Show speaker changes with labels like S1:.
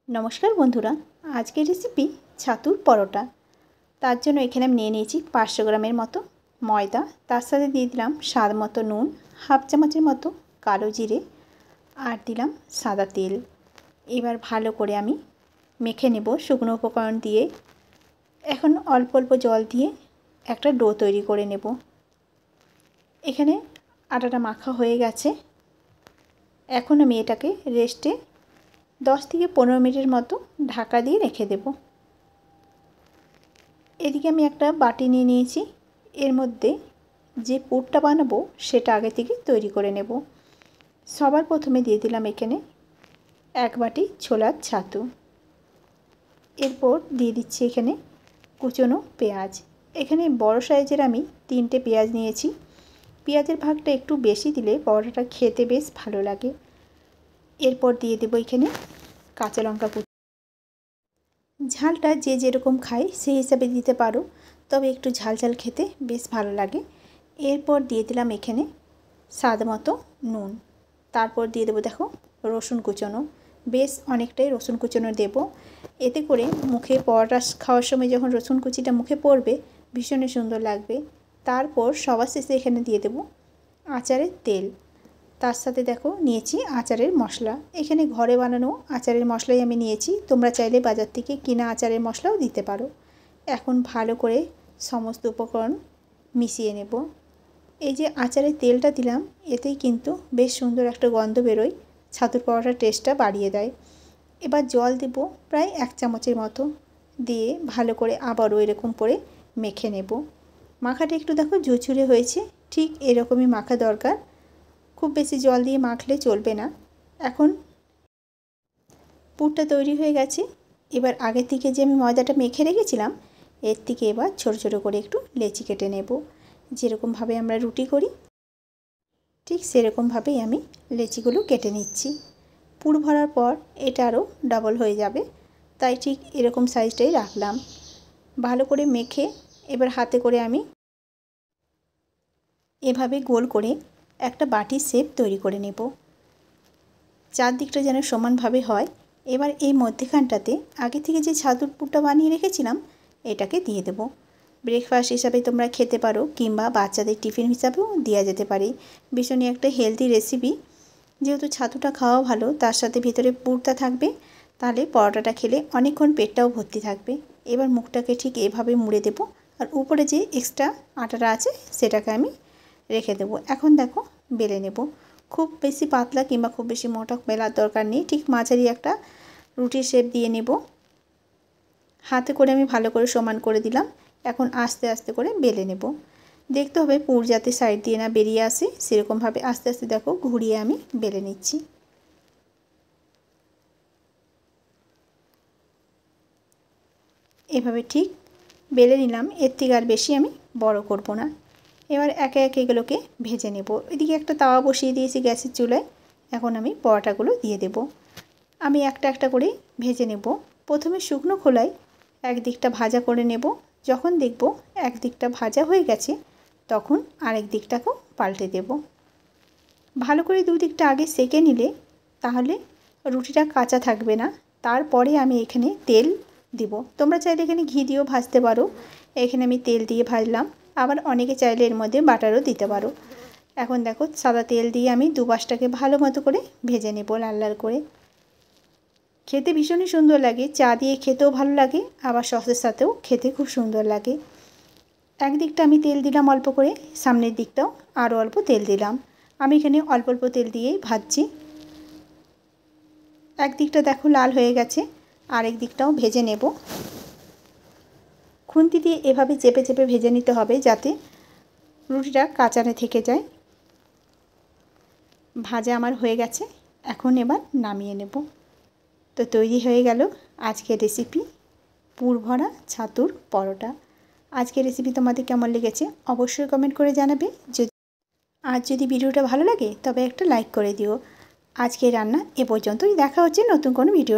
S1: नमस्कार बंधुरा आज के रेसिपी छातुर परोटा। तार जोन्नो एखाने आमि निये नियेछि 500 ग्रामेर मतो मयदा, तार साथे दिये दिलाम स्वाद मतो नुन, हाफ चामचेर मतो कालो जिरे और दिलाम सादा तेल। एबार भालो करे आमि मेखे नेब शुकनो उपकरण दिये। एखन अल्प अल्प जल दिये एकटा डो तैरी करे नेब। एखाने आटाटा माखा हये गेछे। एखन आमि एटाके रेस्टे 10 থেকে 15 मिनिटेर मतो ढाका दिए रेखे देब। एदिके आमि एकटा बाटी निये नियेछि। एर मध्य जे पुरटा बानाबो सेटा आगे थेके तैरी करे नेब। सबार प्रथमे दिए दिलाम एखाने एक बाटी छोलार छातु। एरपर दिए दिচ্ছি एखाने कुचोनो पेঁয়াজ। एखाने बड़ साइजेर आमि 3টে पेঁয়াজ नियेछि। पेঁয়াজের भागटा एकटू बेशी दिले परोटाटा खेते बेश भालो लागे। एरपर दिए देब एखाने काँचा लंका कुचि। झालटा जे जेरकम खाय सेई हिसाबे दिते पारो, तबे एकटू झाल झाल खेते बेश भालो लागे। एरपर दिए दिलाम एखाने स्वाद मतो नुन। तारपर दिए देब देखो रसुन कुचोनो। बेश अनेकटाई रसुन कुचोनो देब। एते करे मुखे परोटा खाওয়ার समय যখন रसुन कुचिटा मुखे पड़बे भीषण सुंदर लागबे। तारपर सবার শেষে एखाने दिए देब आचारेर तेल। तार साथे देखो नियेछि आचारेर मशला। एखाने घरे बानानो आचारेर मशलाई आमि नियेछि। तोमरा चाइले बाजार थेके किना आचारेर मशलाओ दिते पारो। एखन भालो करे समस्त उपकरण मिशिए नेब। এই যে আচারের তেলটা দিলাম এতেই কিন্তু বেশ সুন্দর একটা গন্ধ বেরোয়, ছাতুর পরোটার টেস্টটা বাড়িয়ে দেয়। এবার জল দেব প্রায় 1 চামচের মতো, দিয়ে ভালো করে আবারও এরকম করে মেখে নেব। মাখাটা একটু দেখো ঝুরঝুরে হয়েছে, ঠিক এরকমই মাখা দরকার। খুব বেশি জল দিয়ে মাখলে চলবে না। এখন পুরটা তৈরি হয়ে গেছে। এবার আগে থেকে যে আমি ময়দাটা মেখে রেখেছিলাম এর থেকে এবার ছোট ছোট করে একটু লেচি কেটে নেব। যেরকমভাবে আমরা রুটি করি ঠিক সেরকমভাবেই আমি লেচিগুলো কেটে নিচ্ছি। পুর ভরার পর এটা আরও ডাবল হয়ে যাবে, তাই ঠিক এরকম সাইজটাই রাখলাম। ভালো করে মেখে এবার হাতে করে আমি এভাবে গোল করে একটা বাটির শেপ তৈরি করে নেব। চারদিকটা যেন সমানভাবে হয়। এবার এই মধ্যখানটাতে আগে থেকে যে ছাতুর পুরটা বানিয়ে রেখেছিলাম এটাকে দিয়ে দেব। ব্রেকফাস্ট হিসাবে তোমরা খেতে পারো কিংবা বাচ্চাদের টিফিন হিসাবেও দেওয়া যেতে পারে। ভীষণই একটা হেলদি রেসিপি। যেহেতু ছাতুটা খাওয়া ভালো, তার সাথে ভিতরে পুরটা থাকবে, তাহলে পরোটাটা খেলে অনেকক্ষণ পেটটাও ভর্তি থাকবে। এবার মুখটাকে ঠিক এভাবে মুড়ে দেব, আর উপরে যে এক্সট্রা আটাটা আছে সেটাকে আমি রেখে দেব। এখন দেখো বেলে নেব। খুব বেশি পাতলা কিংবা খুব বেশি মোটা বেলার দরকার নেই, ঠিক মাঝারি একটা রুটির শেপ দিয়ে নেব। হাতে করে আমি ভালো করে সমান করে দিলাম। এখন আস্তে আস্তে করে বেলে নেব। দেখতে হবে পুর যাতে সাইড দিয়ে না বেরিয়ে আসে, সেরকমভাবে আস্তে আস্তে দেখো ঘুরিয়ে আমি বেলে নিচ্ছি। এভাবে ঠিক বেলে নিলাম। এর থেকে আর বেশি আমি বড় করব না। এবার একে একে এগুলোকে ভেজে নেব। এদিকে একটা তাওয়া বসিয়ে দিয়েছি গ্যাসের চুলায়। এখন আমি পরোটাগুলো দিয়ে দেব। আমি একটা একটা করে ভেজে নেব। প্রথমে শুকনো খোলায় একদিকটা ভাজা করে নেব। যখন দেখব একদিকটা ভাজা হয়ে গেছে তখন আরেক দিকটাকেও পাল্টে দেব। ভালো করে দুদিকটা আগে সেঁকে নিলে তাহলে রুটিটা কাঁচা থাকবে না। তারপরে আমি এখানে তেল দিব। তোমরা চাইলে এখানে ঘি দিয়েও ভাজতে পারো। এখানে আমি তেল দিয়ে ভাজলাম। আবার অনেকে চাইলে এর মধ্যে বাটারও দিতে পারো। এখন দেখো সাদা তেল দিয়ে আমি দুপাশটাকে ভালো মতো করে ভেজে নেব লাল লাল করে। খেতে ভীষণই সুন্দর লাগে। চা দিয়ে খেতেও ভালো লাগে, আবার সসের সাথেও খেতে খুব সুন্দর লাগে। একদিকটা আমি তেল দিলাম অল্প করে, সামনের দিকটাও আরও অল্প তেল দিলাম। আমি এখানে অল্প অল্প তেল দিয়েই ভাজছি। একদিকটা দেখো লাল হয়ে গেছে, আরেক দিকটাও ভেজে নেব। খুন্তি দিয়ে এভাবে চেপে চেপে ভেজে নিতে হবে যাতে রুটিটা কাঁচা না থেকে যায়। ভাজা আমার হয়ে গেছে, এখন এবার নামিয়ে নেব। তো তৈরি হয়ে গেল আজকের রেসিপি পুর ভরা ছাতুর পরোটা। আজকের রেসিপি তোমাদের কেমন লেগেছে অবশ্যই কমেন্ট করে জানাবে। যদি ভিডিওটা ভালো লাগে তবে একটা লাইক করে দিও। আজকের রান্না এ পর্যন্তই। দেখা হচ্ছে নতুন কোনো ভিডিও।